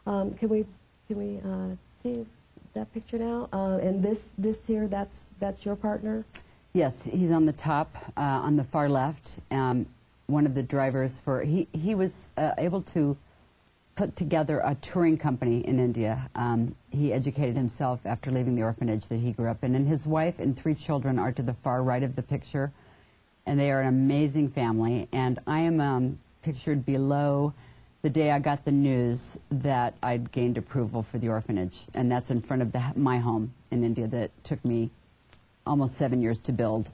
Can we see that picture now? And this here, that's your partner? Yes, he's on the top, on the far left. One of the drivers for he was able to put together a touring company in India. He educated himself after leaving the orphanage that he grew up in, and his wife and 3 children are to the far right of the picture, and they are an amazing family. And I am pictured below the day I got the news that I'd gained approval for the orphanage, and that's in front of my home in India that took me almost 7 years to build.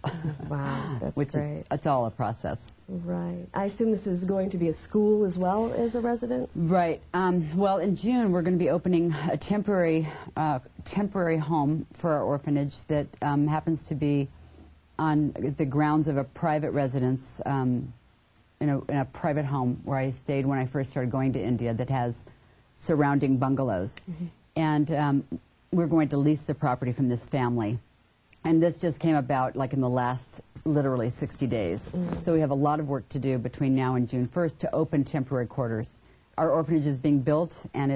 Wow, that's which great. It's all a process. Right. I assume this is going to be a school as well as a residence? Right. Well, in June, we're going to be opening a temporary home for our orphanage that happens to be on the grounds of a private residence, in a private home where I stayed when I first started going to India, that has surrounding bungalows. Mm-hmm. And we're going to lease the property from this family. And this just came about like in the last literally 60 days. Mm-hmm. So we have a lot of work to do between now and June 1st to open temporary quarters. Our orphanage is being built, and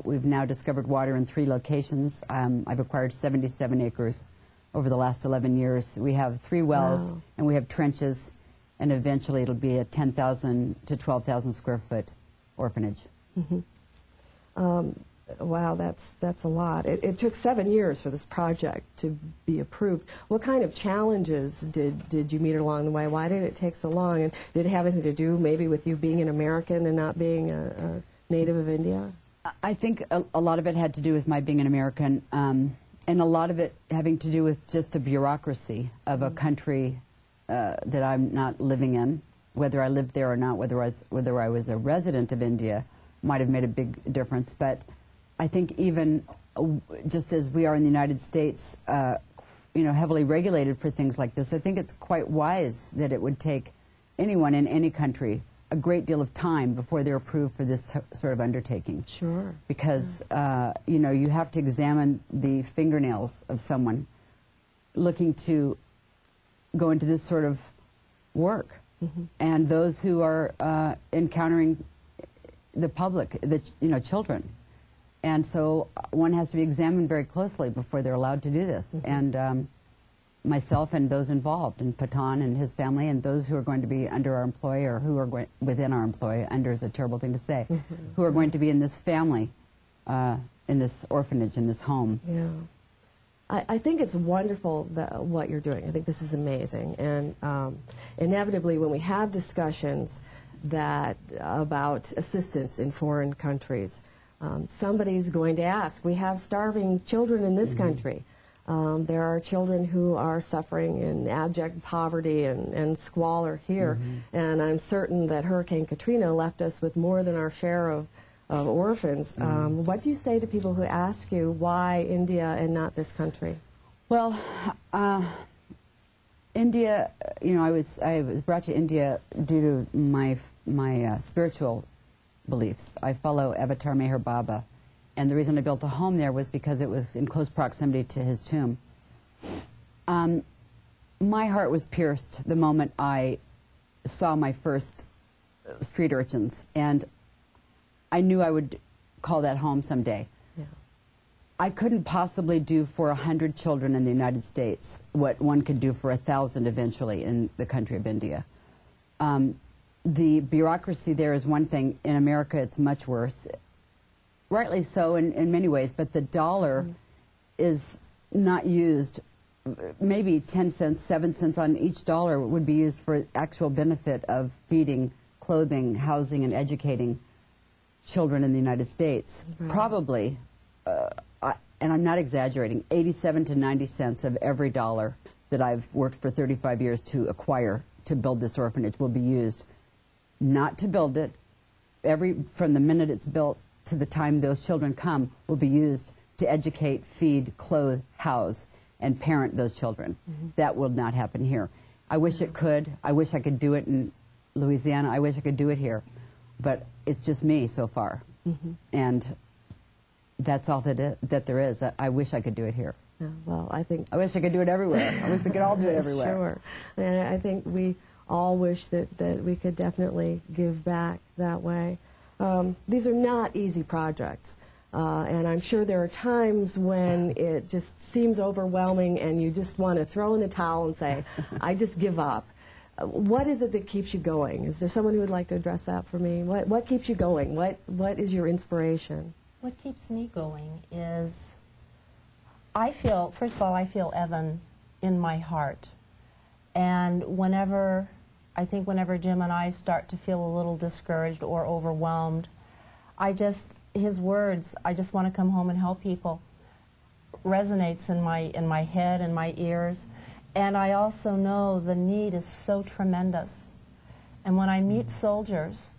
we've now discovered water in 3 locations. I've acquired 77 acres over the last 11 years. We have 3 wells, wow, and we have trenches, and eventually it'll be a 10,000 to 12,000 square foot orphanage. Mm-hmm. Wow, that's a lot. It took 7 years for this project to be approved. What kind of challenges did you meet along the way? Why did it take so long? And did it have anything to do maybe with you being an American and not being a native of India? I think a lot of it had to do with my being an American, and a lot of it having to do with just the bureaucracy of a country that I'm not living in. Whether I lived there or not, whether I was a resident of India, might have made a big difference. But I think even just as we are in the United States, heavily regulated for things like this, I think it's quite wise that it would take anyone in any country a great deal of time before they're approved for this sort of undertaking. Sure. Because, you have to examine the fingernails of someone looking to go into this sort of work. Mm-hmm. And those who are encountering the public, children. And so one has to be examined very closely before they're allowed to do this. Mm-hmm. And myself and those involved, and Patan and his family, and those who are going to be under our employ, or who are within our employ, under is a terrible thing to say, mm-hmm, who are going to be in this family, in this orphanage, in this home. Yeah. I think it's wonderful what you're doing. I think this is amazing. And inevitably, when we have discussions about assistance in foreign countries, somebody's going to ask. We have starving children in this, mm-hmm, country. There are children who are suffering in abject poverty and squalor here. Mm-hmm. And I'm certain that Hurricane Katrina left us with more than our share of orphans. Mm-hmm. What do you say to people who ask you why India and not this country? Well, India, I was brought to India due to my spiritual beliefs. I follow Avatar Meher Baba, and the reason I built a home there was because it was in close proximity to his tomb. My heart was pierced the moment I saw my first street urchins, and I knew I would call that home someday. Yeah. I couldn't possibly do for 100 children in the United States what one could do for 1,000 eventually in the country of India. The bureaucracy there is one thing. In America, it's much worse. Rightly so in many ways, but the dollar, mm-hmm, is not used. Maybe 10 cents, 7 cents on each dollar would be used for actual benefit of feeding, clothing, housing, and educating children in the United States. Right. Probably, and I'm not exaggerating, 87 to 90 cents of every dollar that I've worked for 35 years to acquire to build this orphanage will be used not to build it. From the minute it's built to the time those children come will be used to educate, feed, clothe, house, and parent those children. Mm-hmm. That will not happen here. I wish it could. I wish I could do it in Louisiana. I wish I could do it here. But it's just me so far. Mm-hmm. And that's all that there is. I wish I could do it here. Yeah, well, I wish I could do it everywhere. I wish we could all do it everywhere. Sure. And I think we all wish that we could definitely give back that way. these are not easy projects. And I'm sure there are times when it just seems overwhelming and you just want to throw in the towel and say, I just give up. What is it that keeps you going? Is there someone who would like to address that for me? What keeps you going? What is your inspiration? What keeps me going is first of all, I feel Evan in my heart. And I think whenever Jim and I start to feel a little discouraged or overwhelmed, his words, I just want to come home and help people, resonates in my head and my ears. And I also know the need is so tremendous. And when I meet soldiers,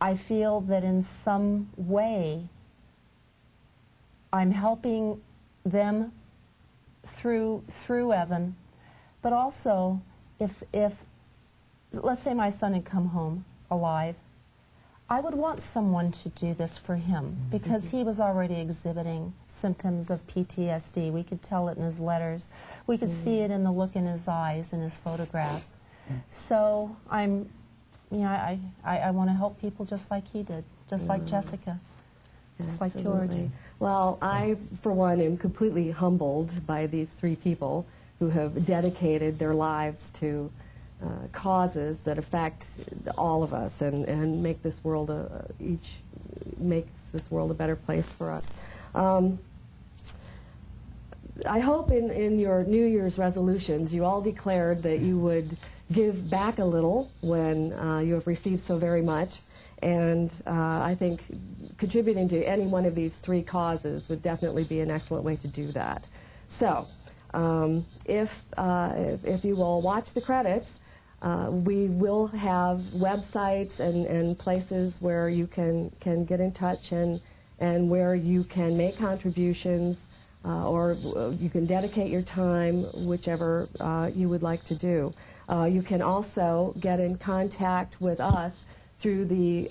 I feel that in some way I'm helping them through Evan. But also, if let's say my son had come home alive, I would want someone to do this for him because he was already exhibiting symptoms of PTSD. We could tell it in his letters. We could see it in the look in his eyes, in his photographs. So I want to help people just like he did, just like Jessica, just like George. Well, I, for one, am completely humbled by these three people who have dedicated their lives to causes that affect all of us and make this world makes this world a better place for us. I hope in your New Year's resolutions you all declared that you would give back a little when you have received so very much, and I think contributing to any one of these three causes would definitely be an excellent way to do that. So if you will watch the credits, we will have websites and places where you can get in touch and where you can make contributions or you can dedicate your time, whichever you would like to do. You can also get in contact with us through the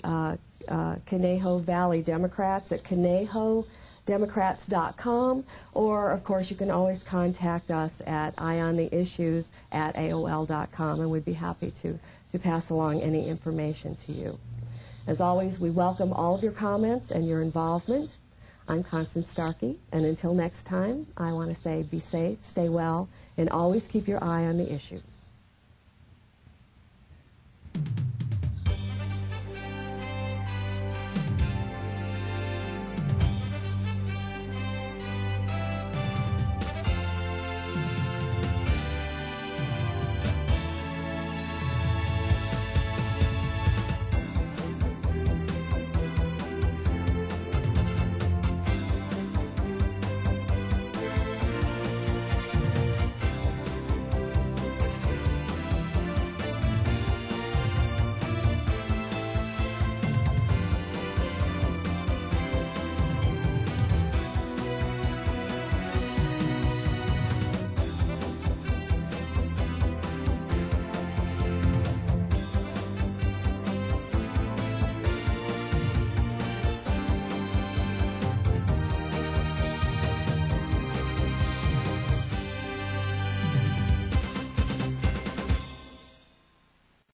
Conejo Valley Democrats at ConejoDemocrats.com, or of course you can always contact us at eyeontheissues@AOL.com, and we'd be happy to pass along any information to you. As always, we welcome all of your comments and your involvement. I'm Constance Starkey, and until next time, I want to say be safe, stay well, and always keep your eye on the issues.